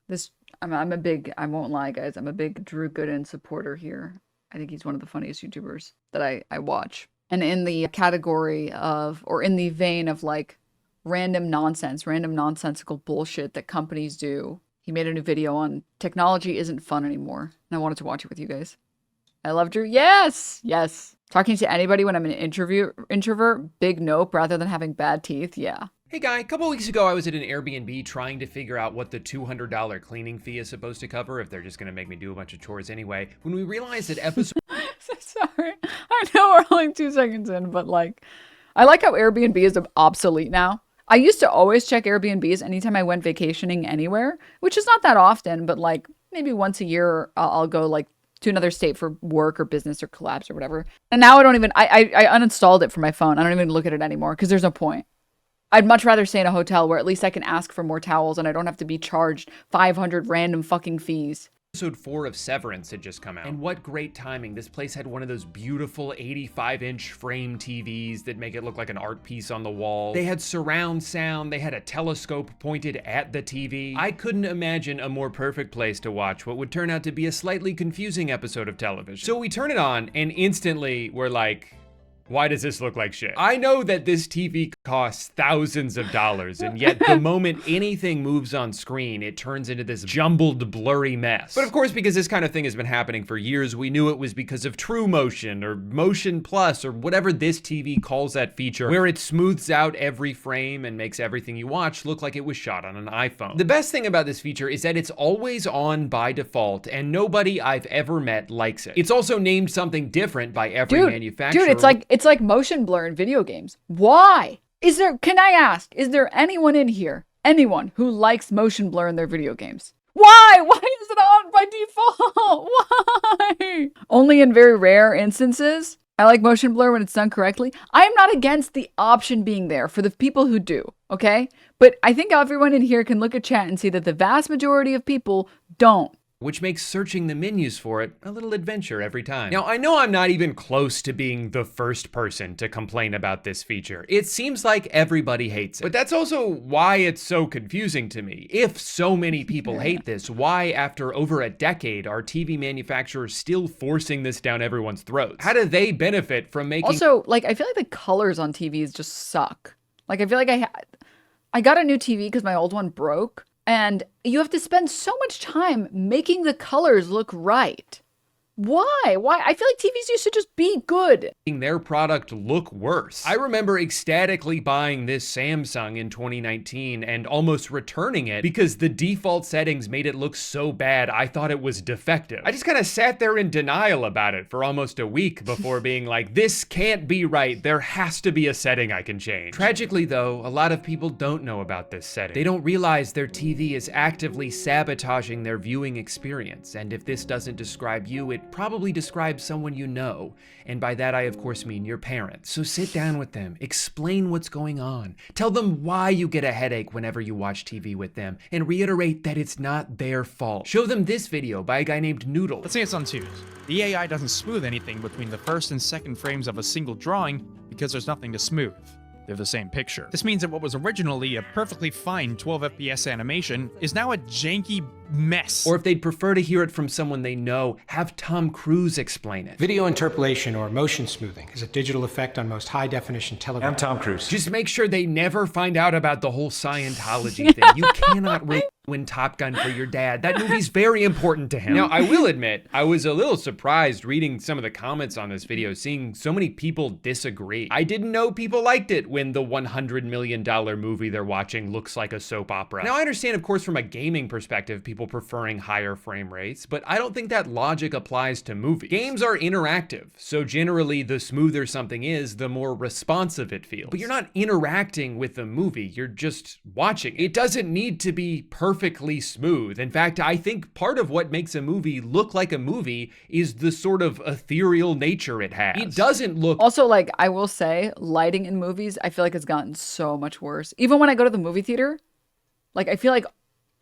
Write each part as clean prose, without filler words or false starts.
This I'm a big, I won't lie, guys. I'm a big Drew Gooden supporter here. I think he's one of the funniest YouTubers that I watch. And in the category of, or in the vein of like random nonsense, random nonsensical bullshit that companies do, he made a new video on technology isn't fun anymore. And I wanted to watch it with you guys. I love Drew. Yes, yes. Talking to anybody when I'm an introvert, big nope rather than having bad teeth. Yeah. Hey guy, a couple weeks ago I was at an Airbnb trying to figure out what the $200 cleaning fee is supposed to cover if they're just gonna make me do a bunch of chores anyway. When we realized that episode So sorry. I know we're only 2 seconds in, but like, I like how Airbnb is obsolete now. I used to always check Airbnbs anytime I went vacationing anywhere, which is not that often, but like maybe once a year I'll go like to another state for work or business or collabs or whatever. And now I don't even, I uninstalled it from my phone. I don't even look at it anymore because there's no point. I'd much rather stay in a hotel where at least I can ask for more towels and I don't have to be charged 500 random fucking fees. Episode 4 of Severance had just come out. And what great timing. This place had one of those beautiful 85-inch frame TVs that make it look like an art piece on the wall. They had surround sound. They had a telescope pointed at the TV. I couldn't imagine a more perfect place to watch what would turn out to be a slightly confusing episode of television. So we turn it on and instantly we're like, why does this look like shit? I know that this TV costs thousands of dollars, and yet the moment anything moves on screen, it turns into this jumbled, blurry mess. But of course, because this kind of thing has been happening for years, we knew it was because of True Motion, or Motion Plus, or whatever this TV calls that feature, where it smooths out every frame and makes everything you watch look like it was shot on an iPhone. The best thing about this feature is that it's always on by default, and nobody I've ever met likes it. It's also named something different by every manufacturer. Dude, it's like motion blur in video games. Why? Can I ask, is there anyone in here, anyone who likes motion blur in their video games? Why? Why is it on by default? Why? Only in very rare instances. I like motion blur when it's done correctly. I am not against the option being there for the people who do, okay? But I think everyone in here can look at chat and see that the vast majority of people don't. Which makes searching the menus for it a little adventure every time. Now, I know I'm not even close to being the first person to complain about this feature. It seems like everybody hates it. But that's also why it's so confusing to me. If so many people hate this, why after over a decade are TV manufacturers still forcing this down everyone's throats? How do they benefit from making— Also, like, I feel like the colors on TVs just suck. Like, I feel like I got a new TV because my old one broke. And you have to spend so much time making the colors look right. Why? Why? I feel like TVs used to just be good. Their product look worse. I remember ecstatically buying this Samsung in 2019 and almost returning it because the default settings made it look so bad I thought it was defective. I just kind of sat there in denial about it for almost a week before being like, this can't be right. There has to be a setting I can change. Tragically though, a lot of people don't know about this setting. They don't realize their TV is actively sabotaging their viewing experience. And if this doesn't describe you, it probably describes someone you know, and by that I of course mean your parents. So sit down with them, explain what's going on, tell them why you get a headache whenever you watch TV with them, and reiterate that it's not their fault. Show them this video by a guy named Noodle. Let's say it's on twos. The AI doesn't smooth anything between the first and second frames of a single drawing because there's nothing to smooth. They're the same picture. This means that what was originally a perfectly fine 12 FPS animation is now a janky mess. Or if they'd prefer to hear it from someone they know, have Tom Cruise explain it. Video interpolation, or motion smoothing, is a digital effect on most high-definition television. I'm Tom Cruise. Just make sure they never find out about the whole Scientology thing. You cannot ruin Top Gun for your dad. That movie's very important to him. Now, I will admit, I was a little surprised reading some of the comments on this video, seeing so many people disagree. I didn't know people liked it when the $100 million movie they're watching looks like a soap opera. Now, I understand, of course, from a gaming perspective, people preferring higher frame rates, but I don't think that logic applies to movies. Games are interactive, so generally the smoother something is, the more responsive it feels. But you're not interacting with the movie, you're just watching it. It doesn't need to be perfectly smooth. In fact, I think part of what makes a movie look like a movie is the sort of ethereal nature it has. It doesn't look— Also, like, I will say, lighting in movies, I feel like it's gotten so much worse. Even when I go to the movie theater, like, I feel like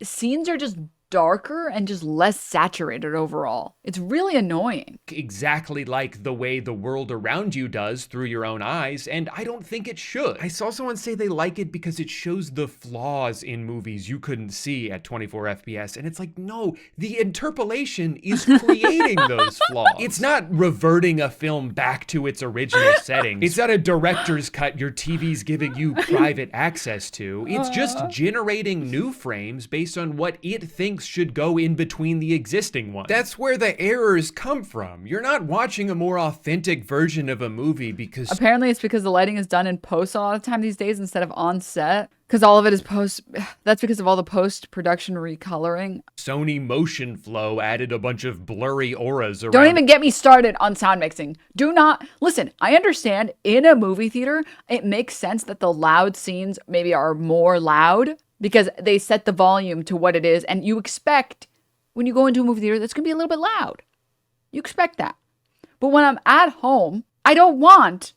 scenes are just darker and just less saturated overall. It's really annoying. Exactly like the way the world around you does through your own eyes, and I don't think it should. I saw someone say they like it because it shows the flaws in movies you couldn't see at 24 FPS, and it's like, no, the interpolation is creating those flaws. It's not reverting a film back to its original settings. It's not a director's cut your TV's giving you private access to. It's just generating new frames based on what it thinks should go in between the existing ones. That's where the errors come from. You're not watching a more authentic version of a movie because... Apparently it's because the lighting is done in post a lot of time these days instead of on set. Because all of it is post. That's because of all the post-production recoloring. Sony Motion Flow added a bunch of blurry auras around. Don't even get me started on sound mixing. Do not. Listen, I understand in a movie theater, it makes sense that the loud scenes maybe are more loud because they set the volume to what it is. And you expect when you go into a movie theater, that's going to be a little bit loud. You expect that. But when I'm at home, I don't want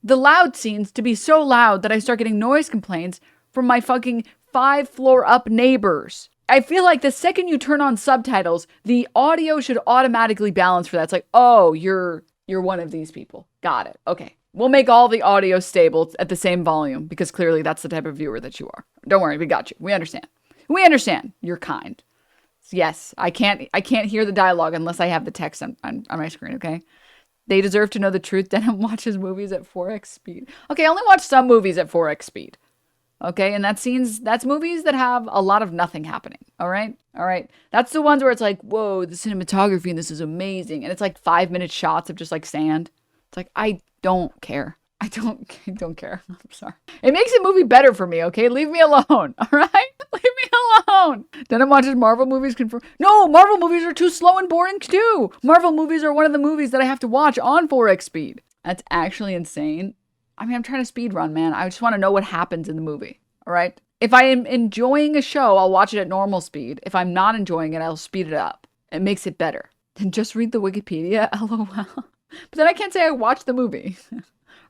the loud scenes to be so loud that I start getting noise complaints from my fucking 5-floor up neighbors. I feel like the second you turn on subtitles, the audio should automatically balance for that. It's like, oh, you're one of these people. Got it. Okay. We'll make all the audio stable at the same volume because clearly that's the type of viewer that you are. Don't worry, we got you. We understand. We understand. You're kind. Yes, I can't hear the dialogue unless I have the text on my screen, okay? They deserve to know the truth. Denim watches movies at 4x speed. Okay, I only watch some movies at 4x speed. Okay, and that's movies that have a lot of nothing happening. All right. That's the ones where it's like, whoa, the cinematography in this is amazing, and it's like 5-minute shots of just like sand. It's like I don't care. I don't care. I'm sorry. It makes a movie better for me. Okay, leave me alone. All right, leave me alone. Denim watches Marvel movies. Confirm. No, Marvel movies are too slow and boring too. Marvel movies are one of the movies that I have to watch on 4x speed. That's actually insane. I mean, I'm trying to speed run, man. I just want to know what happens in the movie, all right? If I am enjoying a show, I'll watch it at normal speed. If I'm not enjoying it, I'll speed it up. It makes it better. Then just read the Wikipedia, lol. But then I can't say I watched the movie.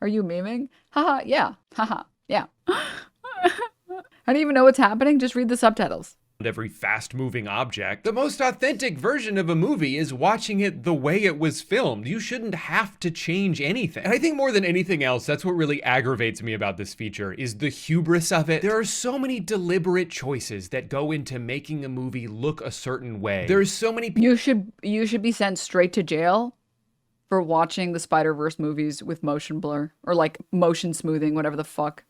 Are you memeing? Haha, yeah. Haha, yeah. How do you even know what's happening? Just read the subtitles. Every fast-moving object. The most authentic version of a movie is watching it the way it was filmed. You shouldn't have to change anything. And I think more than anything else, that's what really aggravates me about this feature, is the hubris of it. There are so many deliberate choices that go into making a movie look a certain way. There's so many... You should be sent straight to jail for watching the Spider-Verse movies with motion blur, or like motion smoothing, whatever the fuck.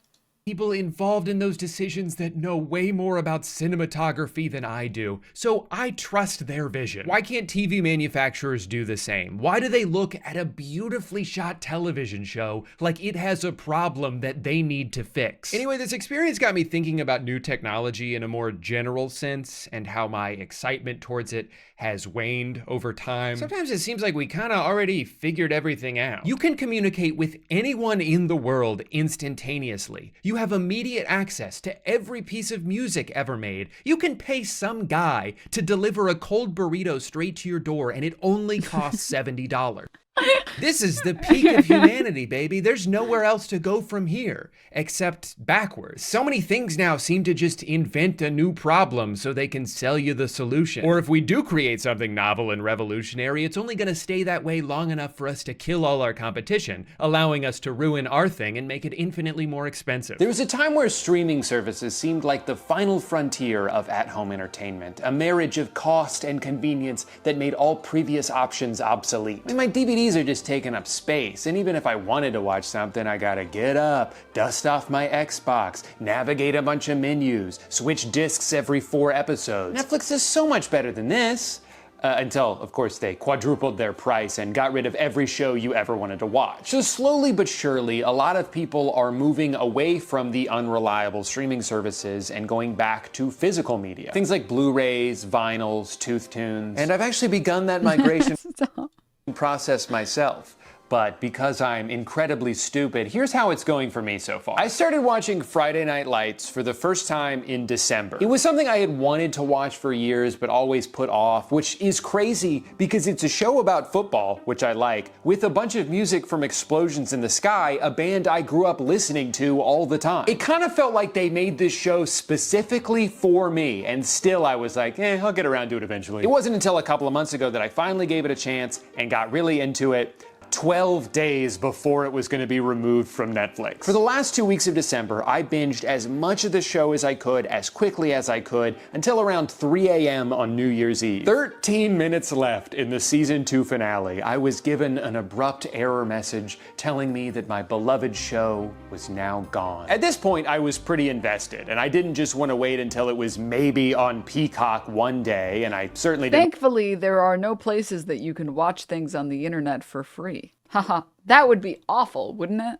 People involved in those decisions that know way more about cinematography than I do, so I trust their vision. Why can't TV manufacturers do the same? Why do they look at a beautifully shot television show like it has a problem that they need to fix? Anyway, this experience got me thinking about new technology in a more general sense and how my excitement towards it has waned over time. Sometimes it seems like we kind of already figured everything out. You can communicate with anyone in the world instantaneously. You have immediate access to every piece of music ever made. You can pay some guy to deliver a cold burrito straight to your door and it only costs $70. This is the peak of humanity, baby. There's nowhere else to go from here, except backwards. So many things now seem to just invent a new problem so they can sell you the solution. Or if we do create something novel and revolutionary, it's only gonna stay that way long enough for us to kill all our competition, allowing us to ruin our thing and make it infinitely more expensive. There was a time where streaming services seemed like the final frontier of at-home entertainment, a marriage of cost and convenience that made all previous options obsolete. I mean, my DVDs are just taking up space, and even if I wanted to watch something, I gotta get up, dust off my Xbox, navigate a bunch of menus, switch discs every 4 episodes. Netflix is so much better than this. Until, of course, they quadrupled their price and got rid of every show you ever wanted to watch. So slowly but surely, a lot of people are moving away from the unreliable streaming services and going back to physical media. Things like Blu-rays, vinyls, tooth tunes. And I've actually begun that migration process myself. But because I'm incredibly stupid, here's how it's going for me so far. I started watching Friday Night Lights for the first time in December. It was something I had wanted to watch for years but always put off, which is crazy because it's a show about football, which I like, with a bunch of music from Explosions in the Sky, a band I grew up listening to all the time. It kind of felt like they made this show specifically for me, and still I was like, I'll get around to it eventually. It wasn't until a couple of months ago that I finally gave it a chance and got really into it. 12 days before it was going to be removed from Netflix. For the last 2 weeks of December, I binged as much of the show as I could, as quickly as I could, until around 3 a.m. on New Year's Eve. 13 minutes left in the season 2 finale. I was given an abrupt error message telling me that my beloved show was now gone. At this point, I was pretty invested, and I didn't just want to wait until it was maybe on Peacock one day, and I certainly didn't. Thankfully, there are no places that you can watch things on the internet for free. Haha, that would be awful, wouldn't it?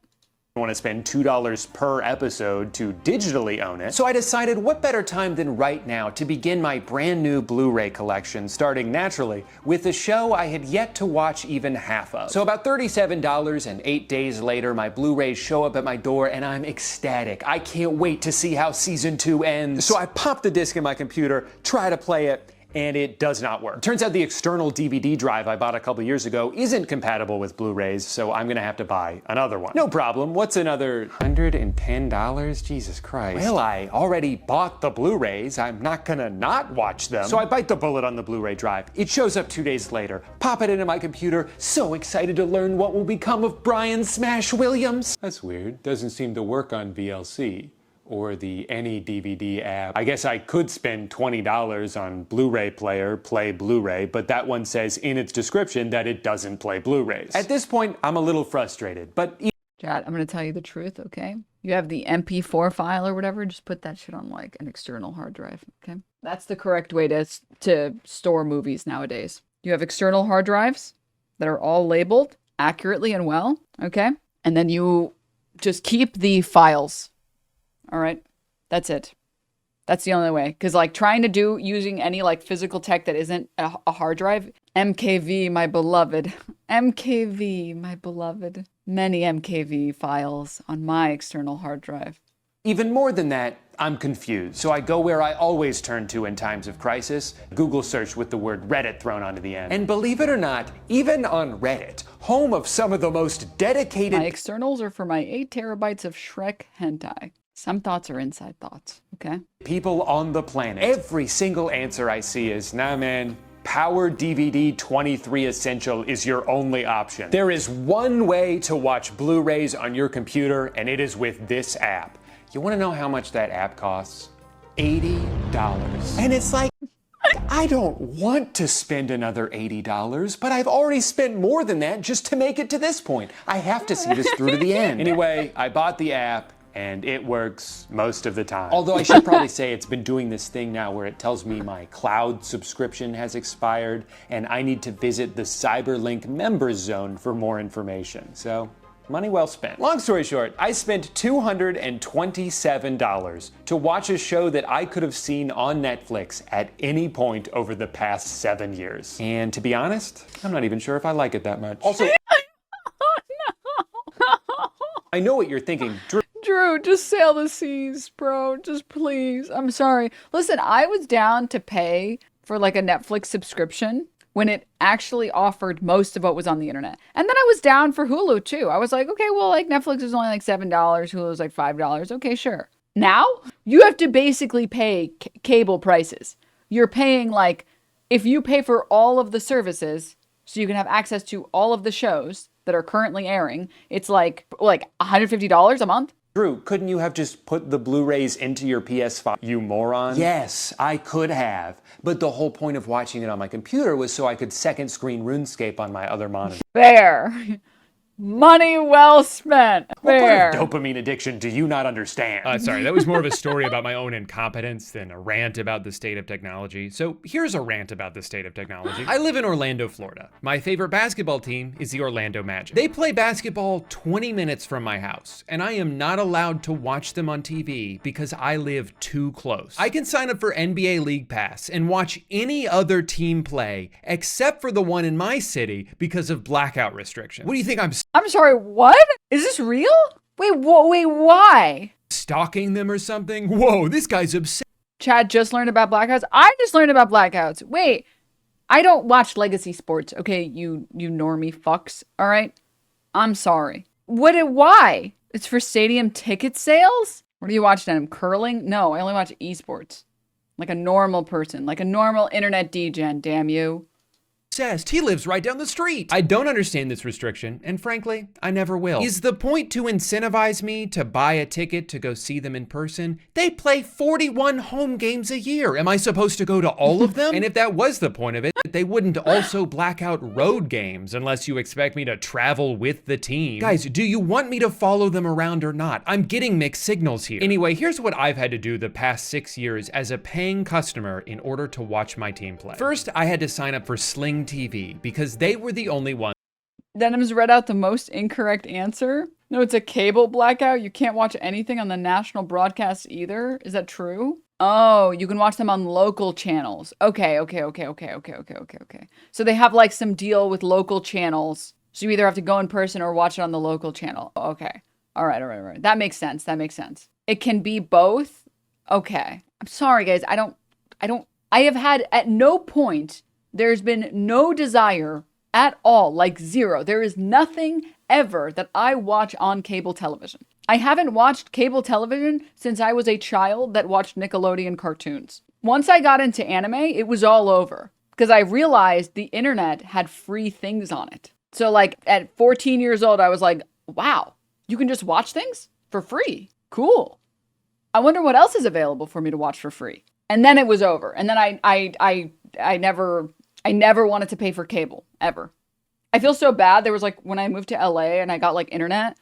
Want to spend $2 per episode to digitally own it. So I decided what better time than right now to begin my brand new Blu-ray collection, starting naturally with a show I had yet to watch even half of. So about $37 and 8 days later, my Blu-rays show up at my door and I'm ecstatic. I can't wait to see how season 2 ends. So I pop the disc in my computer, try to play it, and it does not work. Turns out the external DVD drive I bought a couple years ago isn't compatible with Blu-rays, so I'm gonna have to buy another one. No problem, what's another $110? Jesus Christ. Well, I already bought the Blu-rays, I'm not gonna not watch them. So I bite the bullet on the Blu-ray drive. It shows up 2 days later, pop it into my computer, so excited to learn what will become of Brian Smash Williams. That's weird, doesn't seem to work on VLC. Or the Any DVD app. I guess I could spend $20 on Blu-ray player, play Blu-ray, but that one says in its description that it doesn't play Blu-rays. At this point, I'm a little frustrated, but Chad, I'm going to tell you the truth, okay? You have the MP4 file or whatever, just put that shit on like an external hard drive, okay? That's the correct way to store movies nowadays. You have external hard drives that are all labeled accurately and well, okay? And then you just keep the files. All right, that's it. That's the only way. Because like trying to do using any like physical tech that isn't a hard drive, MKV, my beloved. MKV, my beloved. Many MKV files on my external hard drive. Even more than that, I'm confused. So I go where I always turn to in times of crisis, Google search with the word Reddit thrown onto the end. And believe it or not, even on Reddit, home of some of the most dedicated— My externals are for my 8 terabytes of Shrek hentai. Some thoughts are inside thoughts, okay? people on the planet. Every single answer I see is, nah man, Power DVD 23 Essential is your only option. There is one way to watch Blu-rays on your computer, and it is with this app. You wanna know how much that app costs? $80. And it's like, I don't want to spend another $80, but I've already spent more than that just to make it to this point. I have to see this through to the end. Anyway, I bought the app, and it works most of the time. Although I should probably say it's been doing this thing now where it tells me my cloud subscription has expired, and I need to visit the Cyberlink members zone for more information. So, money well spent. Long story short, I spent $227 to watch a show that I could have seen on Netflix at any point over the past 7 years. And to be honest, I'm not even sure if I like it that much. Also, I know what you're thinking. Drew, just sail the seas, bro. Just please. I'm sorry. Listen, I was down to pay for like a Netflix subscription when it actually offered most of what was on the internet. And then I was down for Hulu too. I was like, okay, well, like Netflix is only like $7, Hulu is like $5. Okay, sure. Now you have to basically pay cable prices. You're paying like, if you pay for all of the services so you can have access to all of the shows that are currently airing, it's like $150 a month. Drew, couldn't you have just put the Blu-rays into your PS5, you moron? Yes, I could have. But the whole point of watching it on my computer was so I could second screen RuneScape on my other monitor. Fair. Money well spent. What Fair. part of dopamine addiction do you not understand? Sorry, that was more of a story about my own incompetence than a rant about the state of technology. So here's a rant about the state of technology. I live in Orlando, Florida. My favorite basketball team is the Orlando Magic. They play basketball 20 minutes from my house, and I am not allowed to watch them on TV because I live too close. I can sign up for NBA League Pass and watch any other team play except for the one in my city because of blackout restrictions. What do you think, I'm sorry, what? Is this real? Wait, wait, why? stalking them or something? Whoa, this guy's obsessed. Chad just learned about blackouts. I just learned about blackouts. Wait, I don't watch legacy sports. Okay, you normie fucks. All right, I'm sorry. Why? It's for stadium ticket sales? What do you watch, Denim? Curling? No, I only watch esports. Like a normal person, like a normal internet degen, damn you. He lives right down the street. I don't understand this restriction, and frankly, I never will. Is the point to incentivize me to buy a ticket to go see them in person? They play 41 home games a year. Am I supposed to go to all of them? And if that was the point of it, they wouldn't also black out road games unless you expect me to travel with the team. Guys, do you want me to follow them around or not? I'm getting mixed signals here. Anyway, here's what I've had to do the past 6 years as a paying customer in order to watch my team play. First, I had to sign up for Sling TV because they were the only ones. Denims read out the most incorrect answer. No, it's a cable blackout. You can't watch anything on the national broadcast either. Is that true? Oh, you can watch them on local channels. Okay. So they have like some deal with local channels. So you either have to go in person or watch it on the local channel. Okay. All right. That makes sense. It can be both. Okay. I'm sorry, guys. I have had at no point there's been no desire at all, like zero. There is nothing ever that I watch on cable television. I haven't watched cable television since I was a child that watched Nickelodeon cartoons. Once I got into anime, it was all over because I realized the internet had free things on it. So like at 14 years old, I was like, wow, you can just watch things for free. Cool. I wonder what else is available for me to watch for free. And then it was over. And then I never wanted to pay for cable, ever. I feel so bad. There was like, when I moved to LA and I got like internet,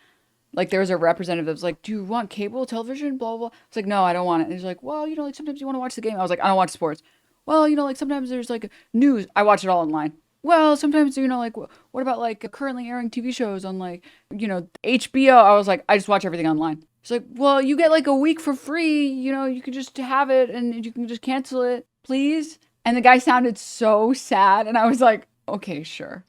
like there was a representative that was like, do you want cable television? Blah, blah, blah. It's like, no, I don't want it. And he's like, well, like sometimes you want to watch the game. I was like, I don't watch sports. Well, like sometimes there's like news. I watch it all online. Well, sometimes, like, what about like currently airing TV shows on like, HBO? I was like, I just watch everything online. It's like, well, you get like a week for free. You can just have it and you can just cancel it, please. And the guy sounded so sad. And I was like, okay, sure.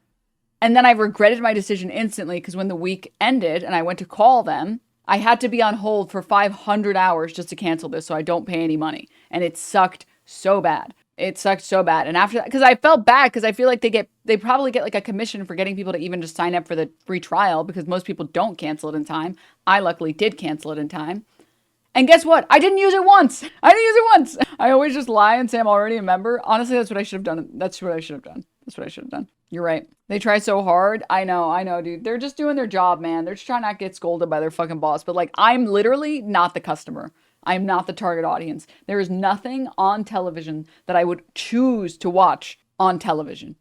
And then I regretted my decision instantly because when the week ended and I went to call them, I had to be on hold for 500 hours just to cancel this so I don't pay any money. And it sucked so bad. And after that, because I felt bad because I feel like they probably get like a commission for getting people to even just sign up for the free trial because most people don't cancel it in time. I luckily did cancel it in time. And guess what? I didn't use it once. I always just lie and say I'm already a member. Honestly, that's what I should have done. You're right. They try so hard. I know, dude. They're just doing their job, man. They're just trying not to get scolded by their fucking boss. But like, I'm literally not the customer. I'm not the target audience. There is nothing on television that I would choose to watch on television.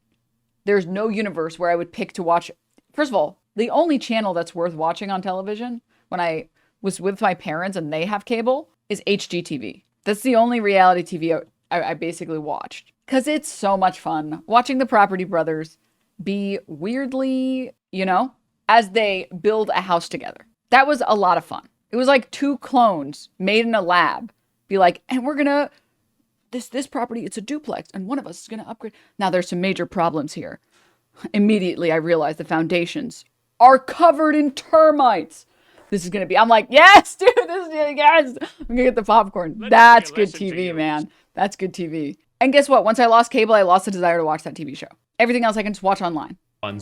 There's no universe where I would pick to watch. First of all, the only channel that's worth watching on television when I was with my parents and they have cable is HGTV. That's the only reality TV I basically watched. Because it's so much fun watching the Property Brothers be weirdly, as they build a house together. That was a lot of fun. It was like two clones made in a lab. Be like, and we're gonna, this property, it's a duplex, and one of us is gonna upgrade. Now there's some major problems here. Immediately I realized the foundations are covered in termites. This is gonna be, I'm like, yes, dude, yes. I'm gonna get the popcorn. That's good TV, man. That's good TV. And guess what? Once I lost cable, I lost the desire to watch that TV show. Everything else I can just watch online.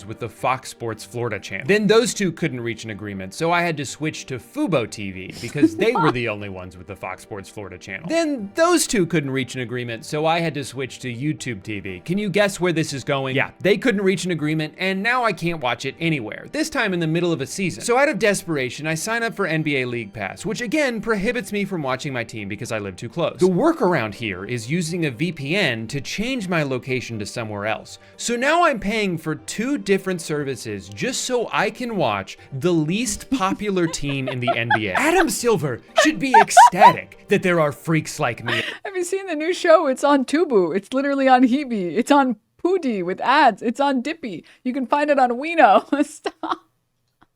With the Fox Sports Florida channel. Then those two couldn't reach an agreement, so I had to switch to Fubo TV because they were the only ones with the Fox Sports Florida channel. Then those two couldn't reach an agreement, so I had to switch to YouTube TV. Can you guess where this is going? Yeah, they couldn't reach an agreement, and now I can't watch it anywhere, this time in the middle of a season. So out of desperation, I sign up for NBA League Pass, which again prohibits me from watching my team because I live too close. The workaround here is using a VPN to change my location to somewhere else. So now I'm paying for 2 2 different services just so I can watch the least popular team in the NBA. Adam Silver should be ecstatic that there are freaks like me. Have you seen the new show? It's on Tubu. It's literally on Hebe. It's on Pudi with ads. It's on Dippy. You can find it on Weeno. Stop.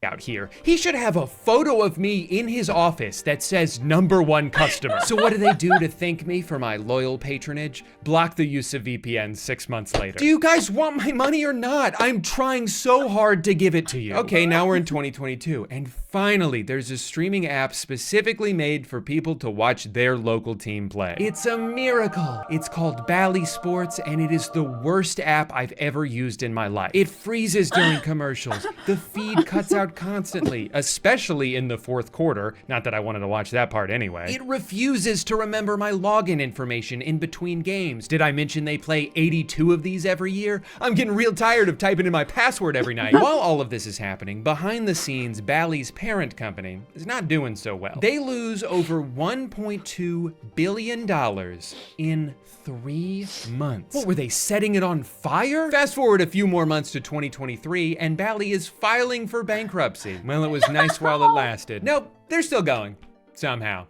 Out here. He should have a photo of me in his office that says #1 customer. So what do they do to thank me for my loyal patronage? Block the use of VPN 6 months later. Do you guys want my money or not? I'm trying so hard to give it to you. Okay, now we're in 2022, and finally there's a streaming app specifically made for people to watch their local team play. It's a miracle. It's called Bally Sports, and it is the worst app I've ever used in my life. It freezes during commercials. The feed cuts out constantly, especially in the 4th quarter. Not that I wanted to watch that part anyway. It refuses to remember my login information in between games. Did I mention they play 82 of these every year? I'm getting real tired of typing in my password every night. While all of this is happening, behind the scenes, Bally's parent company is not doing so well. They lose over $1.2 billion in 3 months. What, were they setting it on fire? Fast forward a few more months to 2023, and Bally is filing for bankruptcy. Well, it was nice while it lasted. Nope, they're still going. Somehow.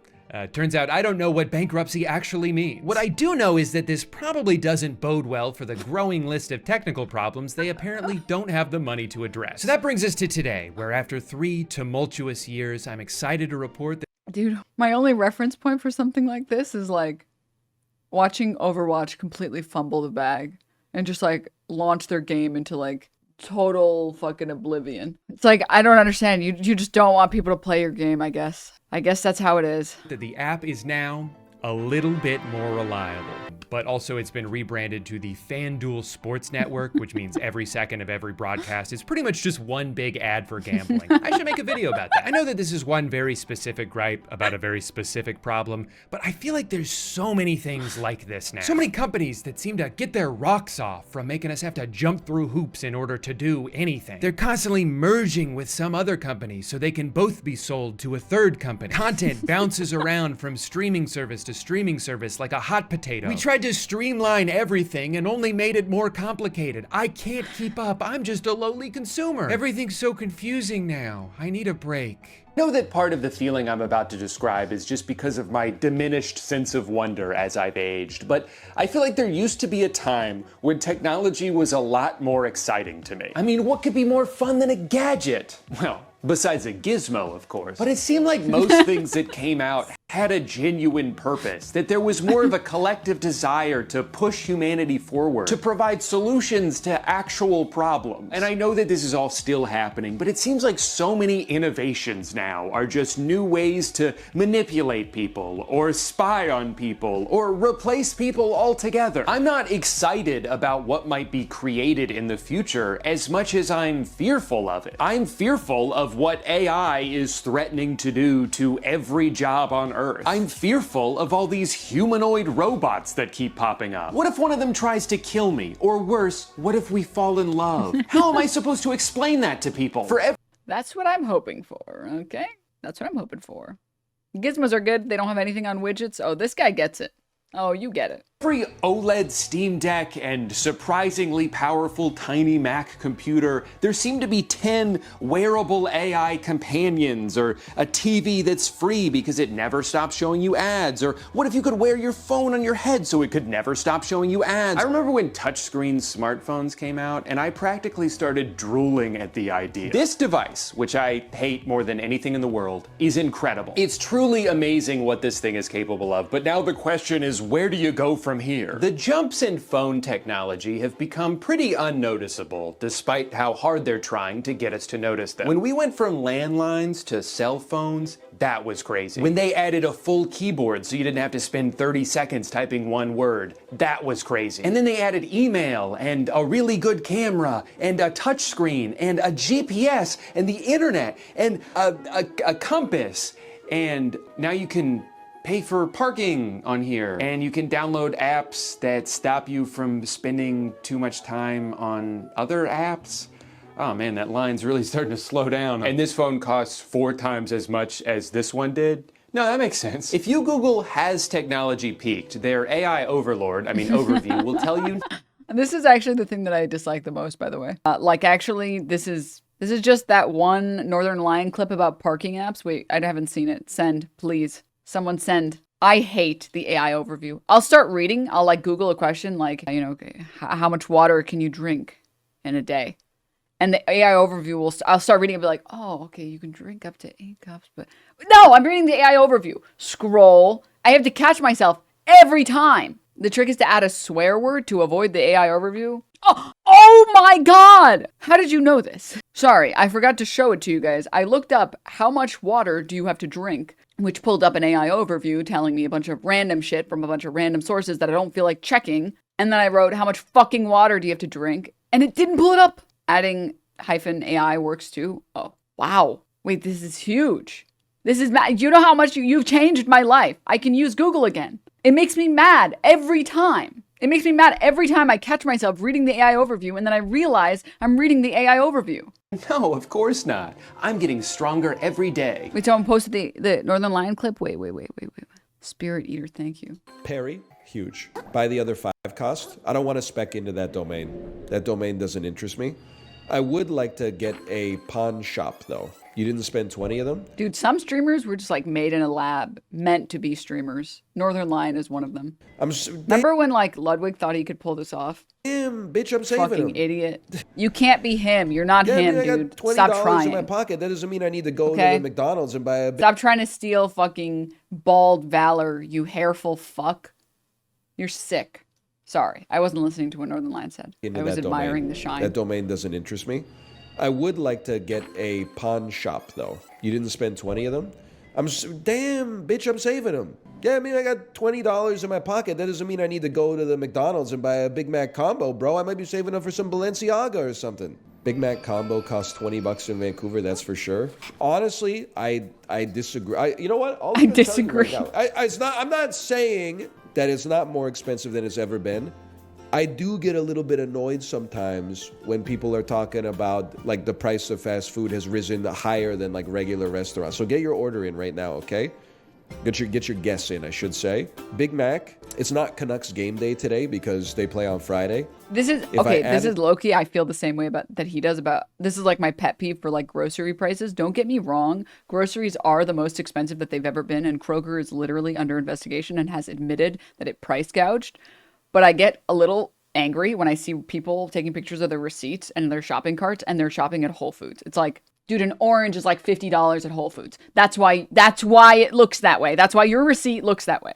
Turns out I don't know what bankruptcy actually means. What I do know is that this probably doesn't bode well for the growing list of technical problems they apparently don't have the money to address. So that brings us to today, where after 3 tumultuous years, I'm excited to report that— Dude, my only reference point for something like this is like watching Overwatch completely fumble the bag and just like launch their game into like total fucking oblivion. It's like, I don't understand. You just don't want people to play your game, I guess. I guess that's how it is. that the app is now a little bit more reliable. But also it's been rebranded to the FanDuel Sports Network, which means every second of every broadcast is pretty much just one big ad for gambling. I should make a video about that. I know that this is one very specific gripe about a very specific problem, but I feel like there's so many things like this now. So many companies that seem to get their rocks off from making us have to jump through hoops in order to do anything. They're constantly merging with some other company so they can both be sold to a third company. Content bounces around from streaming service to streaming service like a hot potato. We tried to streamline everything and only made it more complicated. I can't keep up. I'm just a lowly consumer. Everything's so confusing now. I need a break. I know that part of the feeling I'm about to describe is just because of my diminished sense of wonder as I've aged, but I feel like there used to be a time when technology was a lot more exciting to me. I mean, what could be more fun than a gadget? Well, besides a gizmo, of course. But it seemed like most things that came out had a genuine purpose, that there was more of a collective desire to push humanity forward, to provide solutions to actual problems. And I know that this is all still happening, but it seems like so many innovations now are just new ways to manipulate people, or spy on people, or replace people altogether. I'm not excited about what might be created in the future as much as I'm fearful of it. I'm fearful of what AI is threatening to do to every job on Earth. I'm fearful of all these humanoid robots that keep popping up. What if one of them tries to kill me? Or worse, what if we fall in love? How am I supposed to explain that to people? That's what I'm hoping for, okay? That's what I'm hoping for. Gizmos are good. They don't have anything on widgets. Oh, this guy gets it. Oh, you get it. Every OLED Steam Deck and surprisingly powerful tiny Mac computer, there seem to be 10 wearable AI companions, or a TV that's free because it never stops showing you ads, or what if you could wear your phone on your head so it could never stop showing you ads? I remember when touchscreen smartphones came out, and I practically started drooling at the idea. This device, which I hate more than anything in the world, is incredible. It's truly amazing what this thing is capable of, but now the question is, where do you go from here? The jumps in phone technology have become pretty unnoticeable, despite how hard they're trying to get us to notice them. When we went from landlines to cell phones, that was crazy. When they added a full keyboard so you didn't have to spend 30 seconds typing one word, that was crazy. And then they added email, and a really good camera, and a touchscreen, and a GPS, and the internet, and a compass, and now you can pay for parking on here, and you can download apps that stop you from spending too much time on other apps. Oh man, that line's really starting to slow down. And this phone costs 4 times as much as this one did. No, that makes sense. If you Google "has technology peaked," their AI overview will tell you And this is actually the thing that I dislike the most, by the way. Like, actually, this is just that one Northern Lion clip about parking apps. Wait, I haven't seen it. Send, please. Someone send. I hate the AI overview. I'll start reading. I'll like Google a question like, you know, how much water can you drink in a day? And the AI overview will, I'll start reading and be like, oh, okay, you can drink up to 8 cups, but no, I'm reading the AI overview. Scroll. I have to catch myself every time. The trick is to add a swear word to avoid the AI overview. Oh my God. How did you know this? Sorry, I forgot to show it to you guys. I looked up how much water do you have to drink, which pulled up an AI overview telling me a bunch of random shit from a bunch of random sources that I don't feel like checking. And then I wrote, how much fucking water do you have to drink? And it didn't pull it up. Adding -AI works too. Oh, wow. Wait, this is huge. This is mad. You know how much you've changed my life. I can use Google again. It makes me mad every time. It makes me mad every time I catch myself reading the AI overview and then I realize I'm reading the AI overview. No, of course not. I'm getting stronger every day. Wait, someone posted the Northern Lion clip? Wait. Spirit Eater, thank you. Perry, huge. Buy the other 5 cost. I don't want to spec into that domain. That domain doesn't interest me. I would like to get a pawn shop though. You didn't spend 20 of them? Dude, some streamers were just like made in a lab, meant to be streamers. Northern Lion is one of them. Remember when like Ludwig thought he could pull this off? Damn, bitch, I'm saving Fucking him. idiot. You can't be him. You're not him, I dude. got $20 Stop trying. in my pocket. That doesn't mean I need to go Okay. to the McDonald's and buy a... Stop trying to steal fucking bald valor, you hairful fuck. You're sick. Sorry, I wasn't listening to what Northern Lion said. I was admiring the shine. That domain doesn't interest me. I would like to get a pawn shop though. You didn't spend 20 of them? Damn, bitch, I'm saving them. Yeah, I mean, I got $20 in my pocket. That doesn't mean I need to go to the McDonald's and buy a Big Mac combo, bro. I might be saving up for some Balenciaga or something. Big Mac combo costs $20 in Vancouver, that's for sure. Honestly, I disagree. You know what? I disagree. I'm not saying that it's not more expensive than it's ever been. I do get a little bit annoyed sometimes when people are talking about like the price of fast food has risen higher than like regular restaurants. So get your order in right now, okay? Get your guess in, I should say. Big Mac. It's not Canucks game day today because they play on Friday. This is okay. This is low-key. I feel the same way about that he does about. This is like my pet peeve for like grocery prices. Don't get me wrong. Groceries are the most expensive that they've ever been, and Kroger is literally under investigation and has admitted that it price gouged. But I get a little angry when I see people taking pictures of their receipts and their shopping carts and they're shopping at Whole Foods. It's like, dude, an orange is like $50 at Whole Foods. That's why it looks that way. That's why your receipt looks that way.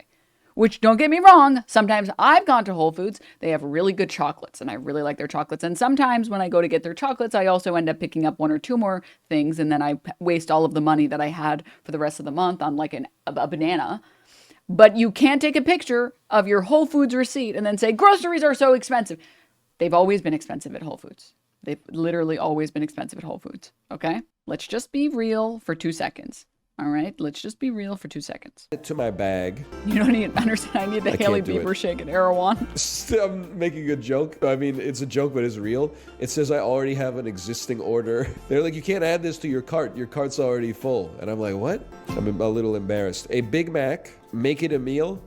Which, don't get me wrong, sometimes I've gone to Whole Foods. They have really good chocolates and I really like their chocolates. And sometimes when I go to get their chocolates, I also end up picking up 1 or 2 more things and then I waste all of the money that I had for the rest of the month on like a banana. But you can't take a picture of your Whole Foods receipt and then say, groceries are so expensive. They've always been expensive at Whole Foods. They've literally always been expensive at Whole Foods. Okay? Let's just be real for 2 seconds. All right? Let's just be real for 2 seconds. To my bag. You don't need to understand. I need the Hailey Bieber shake at Erewhon. I'm making a joke. I mean, it's a joke, but it's real. It says I already have an existing order. They're like, you can't add this to your cart. Your cart's already full. And I'm like, what? I'm a little embarrassed. A Big Mac, make it a meal,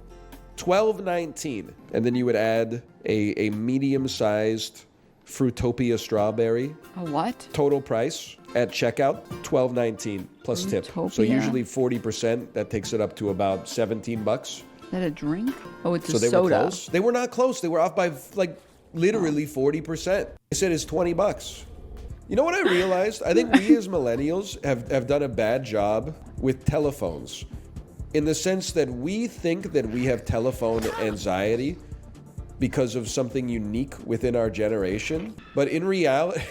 $12.19. And then you would add a medium-sized Fruitopia strawberry. A what? Total price at checkout, $12.19 plus tip. So usually 40%. That takes it up to about $17. Is that a drink? Oh, it's a soda. So they were close. They were not close. They were off by like literally 40%. They said it's $20. You know what I realized? I think we as millennials have done a bad job with telephones, in the sense that we think that we have telephone anxiety because of something unique within our generation. But in reality,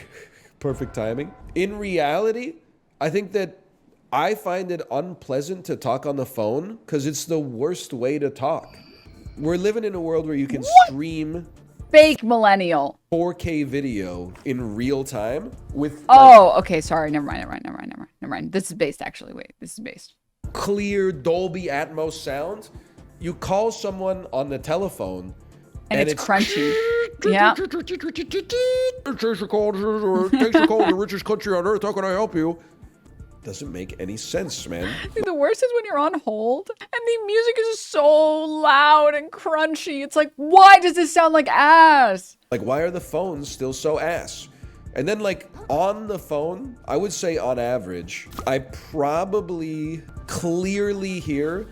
perfect timing. In reality, I think that I find it unpleasant to talk on the phone because it's the worst way to talk. We're living in a world where you can stream fake millennial 4K video in real time with okay, sorry, never mind. This is based actually. Wait, this is based. Clear Dolby Atmos sound. You call someone on the telephone and it's crunchy. Yeah. Thanks for calling the richest country on earth. How can I help you? Doesn't make any sense, man. Dude, the worst is when you're on hold and the music is so loud and crunchy. It's like, why does this sound like ass? Like, why are the phones still so ass? And then, like, on the phone, I would say on average, I probably clearly hear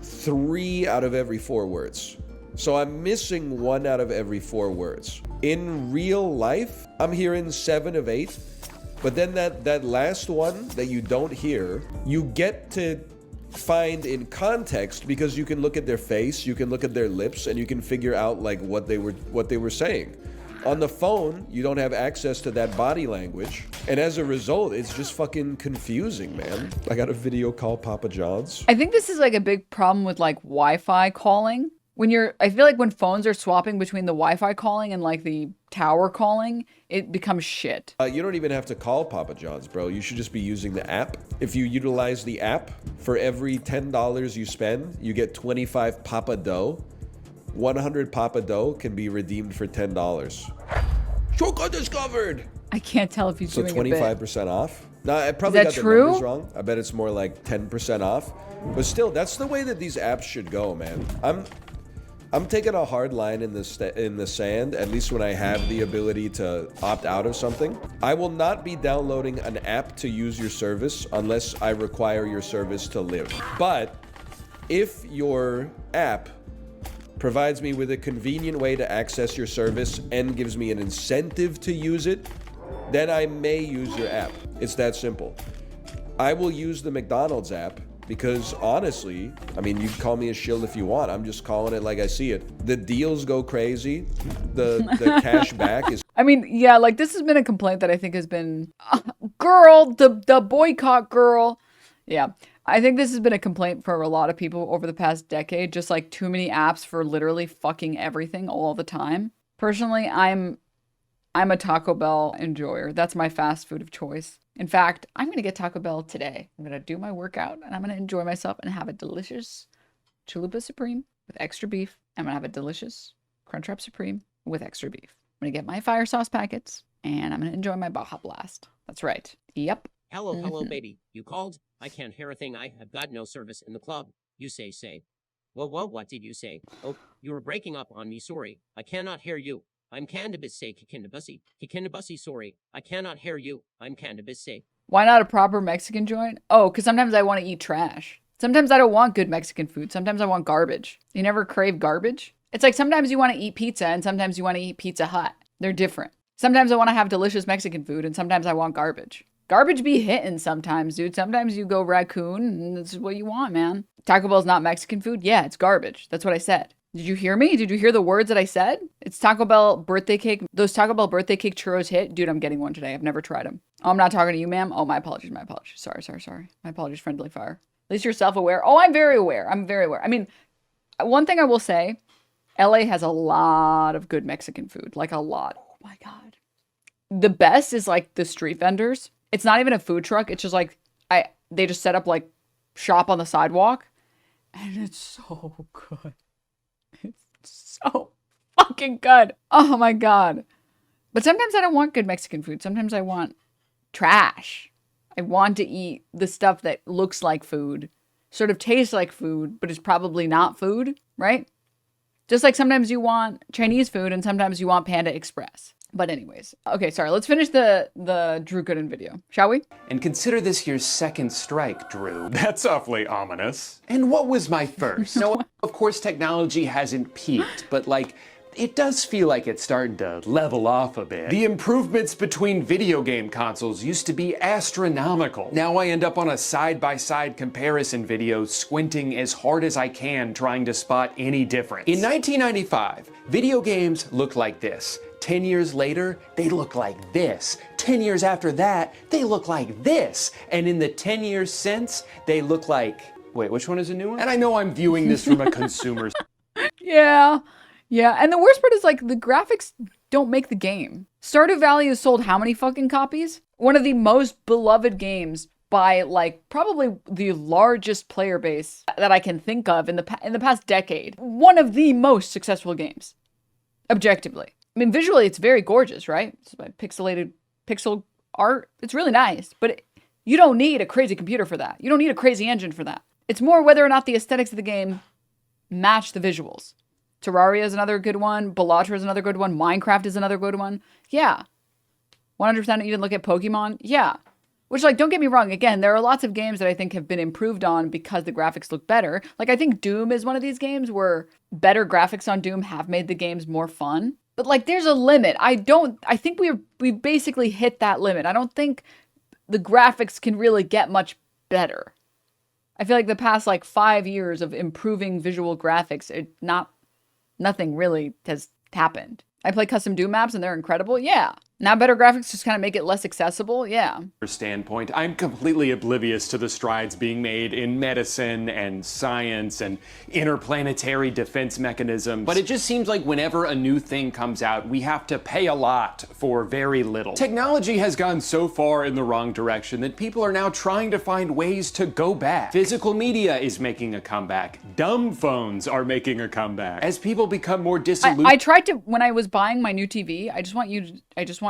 3 out of every 4 words. So I'm missing 1 out of every 4 words. In real life, I'm hearing 7 of 8. But then that last one that you don't hear, you get to find in context because you can look at their face, you can look at their lips, and you can figure out like what they were saying. On the phone, you don't have access to that body language, and as a result, it's just fucking confusing, man. I got a video call Papa John's. I think this is like a big problem with like Wi-Fi calling. I feel like when phones are swapping between the Wi-Fi calling and like the tower calling, it becomes shit. You don't even have to call Papa John's, bro. You should just be using the app. If you utilize the app, for every $10 you spend, you get 25 Papa Dough. 100 Papa Dough can be redeemed for $10. Shortcut discovered! I can't tell if he's So doing a bit. 25% off? No, I probably got the true? numbers wrong. I bet it's more like 10% off. But still, that's the way that these apps should go, man. I'm taking a hard line in the sand, at least when I have the ability to opt out of something. I will not be downloading an app to use your service unless I require your service to live. But if your app provides me with a convenient way to access your service and gives me an incentive to use it, then I may use your app. It's that simple. I will use the McDonald's app because honestly, I mean, you can call me a shill if you want. I'm just calling it like I see it. The deals go crazy. The cash back is... I mean, yeah, like this has been a complaint that I think has been, girl, the boycott girl. Yeah, I think this has been a complaint for a lot of people over the past decade. Just like too many apps for literally fucking everything all the time. Personally, I'm a Taco Bell enjoyer. That's my fast food of choice. In fact, I'm going to get Taco Bell today. I'm going to do my workout and I'm going to enjoy myself and have a delicious Chalupa Supreme with extra beef. I'm going to have a delicious Crunchwrap Supreme with extra beef. I'm going to get my fire sauce packets and I'm going to enjoy my Baja Blast. That's right. Yep. Hello, baby. You called? I can't hear a thing. I have got no service in the club. You say. Whoa, what did you say? Oh, you were breaking up on me. Sorry. I cannot hear you. I'm cannabis say Kikindabusy, sorry. I cannot hear you. I'm cannabis say. Why not a proper Mexican joint? Oh, because sometimes I want to eat trash. Sometimes I don't want good Mexican food. Sometimes I want garbage. You never crave garbage? It's like sometimes you want to eat pizza and sometimes you want to eat Pizza Hut. They're different. Sometimes I want to have delicious Mexican food and sometimes I want garbage. Garbage be hitting sometimes, dude. Sometimes you go raccoon and this is what you want, man. Taco Bell's not Mexican food? Yeah, it's garbage. That's what I said. Did you hear me? Did you hear the words that I said? It's Taco Bell birthday cake. Those Taco Bell birthday cake churros hit. Dude, I'm getting one today. I've never tried them. Oh, I'm not talking to you, ma'am. Oh, my apologies. Sorry. My apologies, friendly fire. At least you're self-aware. Oh, I'm very aware. I mean, one thing I will say, LA has a lot of good Mexican food. Like a lot. Oh my God. The best is like the street vendors. It's not even a food truck. It's just like, they just set up like shop on the sidewalk. And it's so good. So fucking good. Oh my God. But sometimes I don't want good Mexican food. Sometimes I want trash. I want to eat the stuff that looks like food, sort of tastes like food, but is probably not food, right? Just like sometimes you want Chinese food and sometimes you want Panda Express. But anyways, okay, sorry. Let's finish the Drew Gooden video, shall we? And consider this your second strike, Drew. That's awfully ominous. And what was my first? No, of course, technology hasn't peaked, but like, it does feel like it's starting to level off a bit. The improvements between video game consoles used to be astronomical. Now I end up on a side-by-side comparison video squinting as hard as I can trying to spot any difference. In 1995, video games looked like this. 10 years later, they look like this. 10 years after that, they look like this. And in the 10 years since, they look like... Wait, which one is a new one? And I know I'm viewing this from a consumer's... Yeah. And the worst part is like the graphics don't make the game. Stardew Valley has sold how many fucking copies? One of the most beloved games by like probably the largest player base that I can think of in the past decade. One of the most successful games, objectively. I mean, visually, it's very gorgeous, right? It's like pixelated pixel art. It's really nice, but You don't need a crazy computer for that. You don't need a crazy engine for that. It's more whether or not the aesthetics of the game match the visuals. Terraria is another good one. Balatro is another good one. Minecraft is another good one. Yeah. 100% even look at Pokemon. Yeah. Which, like, don't get me wrong. Again, there are lots of games that I think have been improved on because the graphics look better. Like, I think Doom is one of these games where better graphics on Doom have made the games more fun. But, like, there's a limit. I think we basically hit that limit. I don't think the graphics can really get much better. I feel like the past, like, 5 years of improving visual graphics, nothing really has happened. I play custom Doom maps and they're incredible. Yeah. Now better graphics just kind of make it less accessible. Yeah. Standpoint, I'm completely oblivious to the strides being made in medicine and science and interplanetary defense mechanisms. But it just seems like whenever a new thing comes out, we have to pay a lot for very little. Technology has gone so far in the wrong direction that people are now trying to find ways to go back. Physical media is making a comeback. Dumb phones are making a comeback. As people become more disillusioned. I tried to, when I was buying my new TV, I just want